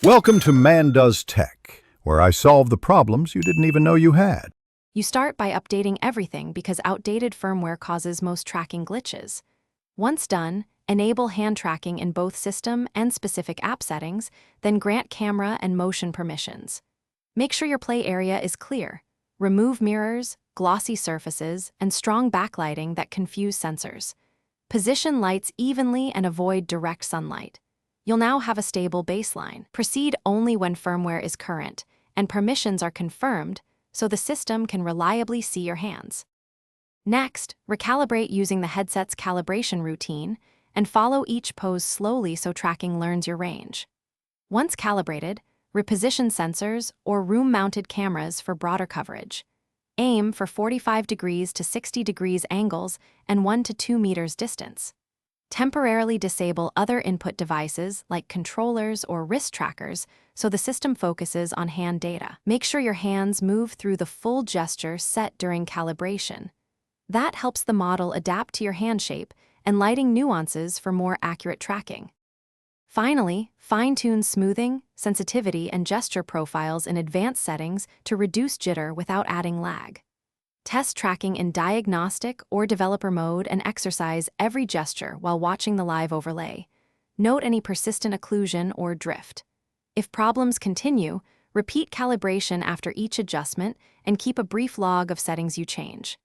Welcome to Man Does Tech, where I solve the problems you didn't even know you had. You start by updating everything because outdated firmware causes most tracking glitches. Once done, enable hand tracking in both system and specific app settings, then grant camera and motion permissions. Make sure your play area is clear. Remove mirrors, glossy surfaces, and strong backlighting that confuse sensors. Position lights evenly and avoid direct sunlight. You'll now have a stable baseline. Proceed only when firmware is current and permissions are confirmed so the system can reliably see your hands. Next, recalibrate using the headset's calibration routine and follow each pose slowly so tracking learns your range. Once calibrated, reposition sensors or room-mounted cameras for broader coverage. Aim for 45 degrees to 60 degrees angles and 1 to 2 meters distance. Temporarily disable other input devices like controllers or wrist trackers so the system focuses on hand data. Make sure your hands move through the full gesture set during calibration. That helps the model adapt to your hand shape and lighting nuances for more accurate tracking. Finally, fine-tune smoothing, sensitivity, and gesture profiles in advanced settings to reduce jitter without adding lag. Test tracking in diagnostic or developer mode and exercise every gesture while watching the live overlay. Note any persistent occlusion or drift. If problems continue, repeat calibration after each adjustment and keep a brief log of settings you change.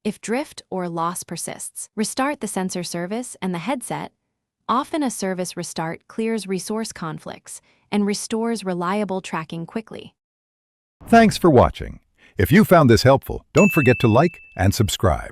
If drift or loss persists, restart the sensor service and the headset. Often a service restart clears resource conflicts and restores reliable tracking quickly. Thanks for watching. If you found this helpful, don't forget to like and subscribe.